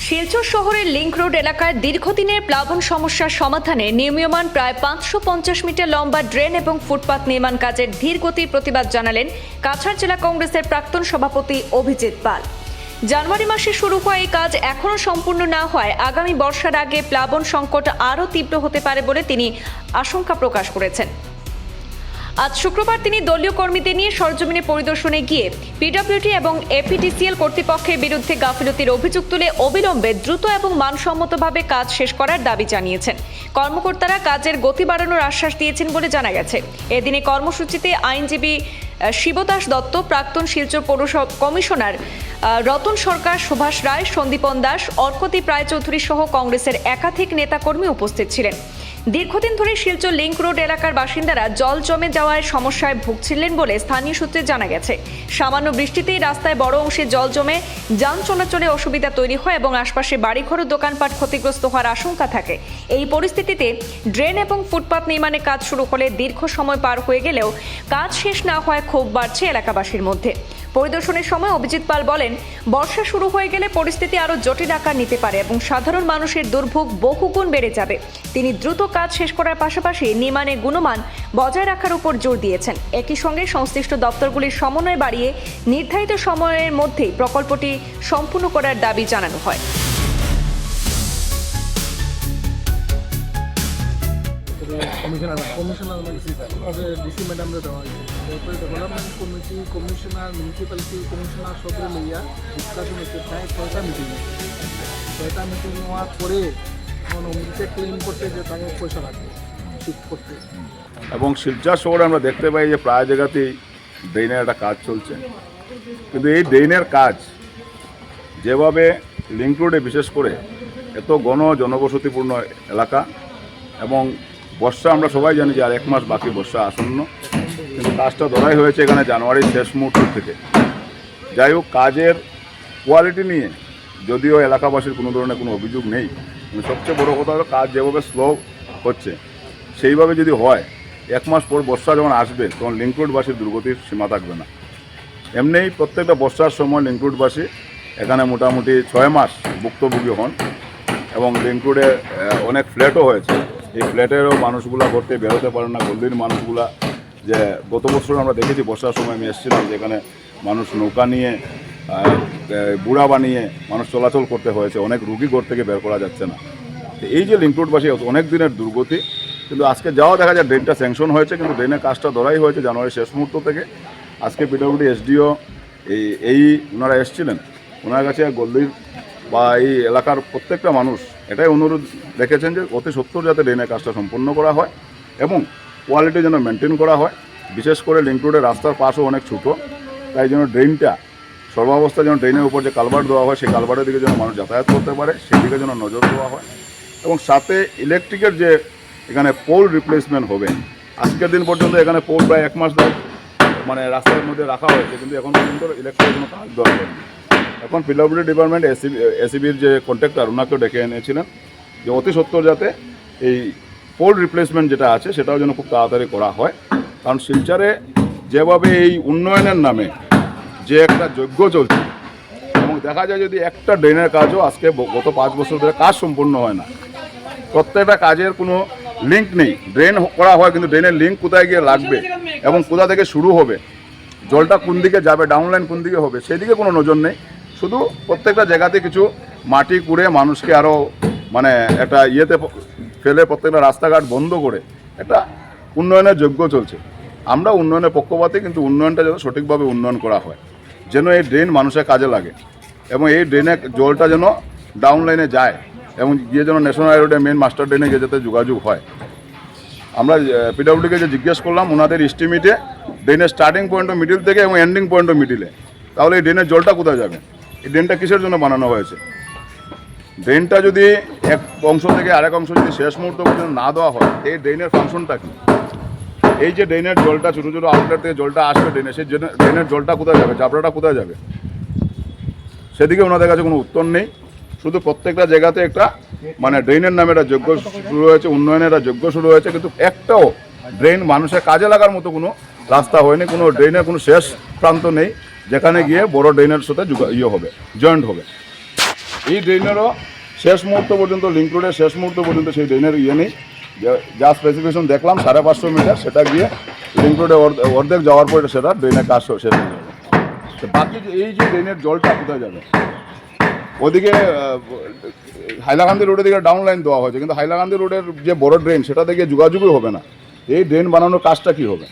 শিলচর শহরের link road এলাকার দীর্ঘদিনের প্লাবন সমস্যার সমাধানে নির্মীয়মান প্রায় 550 মিটার লম্বা ড্রেন এবং ফুটপাত নির্মাণ কাজের ধীর গতির প্রতিবাদ জানালেন কাছাড় জেলা কংগ্রেসের প্রাক্তন সভাপতি অভিজিৎ পাল। জানুয়ারি মাসে শুরু হওয়া এই কাজ এখনও সম্পূর্ণ না হওয়ায় আগামী বর্ষার আগে প্লাবন সংকট আরও তীব্র হতে পারে বলে তিনি আশঙ্কা প্রকাশ করেছেন। আজ শুক্রবার তিনি দলীয় কর্মীদের নিয়ে সরজমিনে পরিদর্শনে গিয়ে পিডব্লিউডি এবং এপিডিসিএল কর্তৃপক্ষের বিরুদ্ধে গাফিলতির অভিযোগ তুলে অবিলম্বে দ্রুত এবং মানসম্মতভাবে কাজ শেষ করার দাবি জানিয়েছেন। কর্মকর্তারা কাজের গতি বাড়ানোর আশ্বাস দিয়েছেন বলে জানা গেছে। এদিনে কর্মসূচিতে আইনজীবী শিবদাস দত্ত, প্রাক্তন শিলচর পৌর কমিশনার রতন সরকার, সুভাষ রায়, সন্দীপন দাস, অর্কদীপ রায়চৌধুরী সহ কংগ্রেসের একাধিক নেতাকর্মী উপস্থিত ছিলেন। দীর্ঘদিন ধরে শিলচর লিংক রোড এলাকার বাসিন্দারা জল জমে যাওয়ার সমস্যায় ভুগছিলেন বলে স্থানীয় সূত্রে জানা গেছে। সামান্য বৃষ্টিতেই রাস্তায় বড় অংশে জল জমে যান চলাচলে অসুবিধা তৈরি হয় এবং আশপাশে বাড়িঘর ও দোকানপাট ক্ষতিগ্রস্ত হওয়ার আশঙ্কা থাকে। এই পরিস্থিতিতে ড্রেন এবং ফুটপাত নির্মাণে কাজ শুরু হলে দীর্ঘ সময় পার হয়ে গেলেও কাজ শেষ না হওয়ায় ক্ষোভ বাড়ছে এলাকাবাসীর মধ্যে। পরিদর্শনের সময় অভিজিৎ পাল বলেন, বর্ষা শুরু হয়ে গেলে পরিস্থিতি আরও জটিল আকার নিতে পারে এবং সাধারণ মানুষের দুর্ভোগ বহুগুণ বেড়ে যাবে। তিনি দ্রুত কাজ শেষ করার পাশাপাশি নির্মাণের গুণমান বজায় রাখার উপর জোর দিয়েছেন। একই সঙ্গে সংশ্লিষ্ট দপ্তরগুলির সমন্বয় বাড়িয়ে নির্ধারিত সময়ের মধ্যেই প্রকল্পটি সম্পূর্ণ করার দাবি জানানো হয়। ডিসি ম্যাডামরে দেওয়া হয়েছে। তারপরে development committee, commissioner, municipality commissioner সবরে লইয়া ডিসকাশন হচ্ছে। প্রায় 6টা মিটিং হয়েছে। 6টা মিটিং হওয়ার পরে অমৃতে ক্লেম করতে যে তাকে পয়সা লাগবে ঠিক করতে। এবং শিলচর শহরে আমরা দেখতে পাই যে প্রায় জায়গাতেই ড্রেনের একটা কাজ চলছে, কিন্তু এই ড্রেনের কাজ যেভাবে লিংক রোডে বিশেষ করে এত জনবসতিপূর্ণ এলাকা এবং বর্ষা আমরা সবাই জানি যে আর 1 মাস বাকি, বর্ষা আসন্ন, কিন্তু কাজটা ধরাই হয়েছে এখানে জানুয়ারির শেষ মুহূর্ত থেকে। যাই হোক, কাজের কোয়ালিটি নিয়ে যদিও এলাকাবাসীর কোনো ধরনের কোনো অভিযোগ নেই, কিন্তু সবচেয়ে বড় কথা হলো কাজ যেভাবে স্লো হচ্ছে সেইভাবে যদি হয় 1 মাস পর বর্ষা যখন আসবে তখন লিংক রোডবাসীর দুর্গতির সীমা থাকবে না। এমনিই প্রত্যেকটা বর্ষার সময় লিংক রোডবাসী এখানে মোটামুটি 6 মাস ভুক্তভোগী হন এবং লিংক রোডে অনেক ফ্ল্যাটও হয়েছে। এই ফ্ল্যাটেরও মানুষগুলা করতে বেরোতে পারে না। গল্লির মানুষগুলা, যে গত বছর আমরা দেখেছি বর্ষার সময় আমি এসেছিলাম, যেখানে মানুষ নৌকা নিয়ে বুড়া বানিয়ে মানুষ চলাচল করতে হয়েছে, অনেক রুগী ঘর থেকে বের করা যাচ্ছে না। এই যে লিংক রোডবাসী অনেক দিনের দুর্গতি, কিন্তু আজকে যাওয়া দেখা যায় ড্রেনটা স্যাংশন হয়েছে, কিন্তু ড্রেনের কাজটা ধরাই হয়েছে জানুয়ারির শেষ মুহূর্ত থেকে। আজকে পিডব্লিউডি এসডিও ওনারা এসেছিলেন, ওনার কাছে গল্লির বা এই এলাকার প্রত্যেকটা মানুষ এটাই অনুরোধ রেখেছেন যে অতি সত্বর যাতে ড্রেনের কাজটা সম্পূর্ণ করা হয় এবং কোয়ালিটি যেন মেনটেন করা হয়। বিশেষ করে লিংক রোডের রাস্তার পাশও অনেক ছোটো, তাই যেন ড্রেনটা সর্বাবস্থায় যেন ড্রেনের উপর যে কালভার্ট দেওয়া হয় সেই কালভার্টের দিকে যেন মানুষ যাতায়াত করতে পারে সেদিকে যেন নজর দেওয়া হয়। এবং সাথে ইলেকট্রিকের যে এখানে পোল রিপ্লেসমেন্ট হবে, আজকের দিন পর্যন্ত এখানে পোল প্রায় 1 মাস ধরে রাস্তার মধ্যে রাখা হয়েছে, কিন্তু এখন পর্যন্ত ইলেকট্রিকের কোনো কাজ দেওয়া হয়নি। এখন পিডব্লিউডি ডিপার্টমেন্ট এসিবির যে কন্ট্রাক্টর ওনাকেও ডেকে এনেছিলেন যে অতি সত্বর যাতে এই পোল রিপ্লেসমেন্ট যেটা আছে সেটাও যেন খুব তাড়াতাড়ি করা হয়। কারণ শিলচরে যেভাবে এই উন্নয়নের নামে যে একটা যজ্ঞ চলছে এবং দেখা যায় যদি একটা ড্রেনের কাজও আজকে গত 5 বছর ধরে কাজ সম্পূর্ণ হয় না, প্রত্যেকটা কাজের কোনো লিঙ্ক নেই। ড্রেন করা হয় কিন্তু ড্রেনের লিঙ্ক কোথায় গিয়ে লাগবে এবং কোথা থেকে শুরু হবে, জলটা কোন দিকে যাবে, ডাউনলাইন কোন দিকে হবে সেদিকে কোনো নজর নেই। শুধু প্রত্যেকটা জায়গাতে কিছু মাটি কুড়ে মানুষকে আরও একটা ইয়েতে ফেলে প্রত্যেকটা রাস্তাঘাট বন্ধ করে একটা উন্নয়নের যজ্ঞ চলছে। আমরা উন্নয়নের পক্ষপাতী, কিন্তু উন্নয়নটা যেন সঠিকভাবে উন্নয়ন করা হয়, যেন এই ড্রেন মানুষের কাজে লাগে এবং এই ড্রেনের জলটা যেন ডাউনলাইনে যায় এবং গিয়ে যেন ন্যাশনাল হাইরোডে মেন মাস্টার ড্রেনে গিয়ে যাতে যোগাযোগ হয়। আমরা পিডব্লিউডিকে যে জিজ্ঞেস করলাম ওনাদের এস্টিমেটে ড্রেনের স্টার্টিং পয়েন্ট অফ মিডিল থেকে এবং এন্ডিং পয়েন্ট অফ মিডিলে, তাহলে এই ড্রেনের জলটা কোথায় যাবে? এই ড্রেনটা কিসের জন্য বানানো হয়েছে? ড্রেনটা যদি এক অংশ থেকে আরেক অংশ যদি শেষ মুহূর্ত পর্যন্ত না দেওয়া হয়, এই ড্রেনের ফাংশনটা কী? এই যে ড্রেনের জলটা ছোটো ছোটো আউটলেট থেকে জলটা আসবে ড্রেনে, সেই ড্রেনের জলটা কোথায় যাবে, জাবড়াটা কোথায় যাবে? সেদিকে ওনাদের কাছে কোনো উত্তর নেই। শুধু প্রত্যেকটা জায়গাতে একটা ড্রেনের নামে একটা যজ্ঞ শুরু হয়েছে, উন্নয়নের একটা যজ্ঞ শুরু হয়েছে, কিন্তু একটাও ড্রেন মানুষের কাজে লাগার মতো কোনো রাস্তা হয়নি, কোনো ড্রেনের কোনো শেষ প্রান্ত নেই যেখানে গিয়ে বড় ড্রেনের সাথে হবে, জয়েন্ট হবে। এই ড্রেনেরও শেষ মুহূর্ত পর্যন্ত লিঙ্ক রোডের শেষ মুহূর্ত পর্যন্ত সেই ড্রেনের ইয়ে নেই। যা স্পেসিফিকেশন দেখলাম 550 মিটার, সেটা গিয়ে লিঙ্ক রোডে অর্ধেক যাওয়ার পরে সেটা ড্রেনের কাজ শেষ হয়ে যাবে। তো বাকি এই যে ড্রেনের জলটা কোথায় যাবে? ওদিকে হাইলাকান্দি রোডের দিকে ডাউন লাইন দেওয়া হয়েছে, কিন্তু হাইলাকান্দি রোডের যে বড় ড্রেন সেটা থেকে যোগাযোগই হবে না। এই ড্রেন বানানোর কাজটা কি হবে?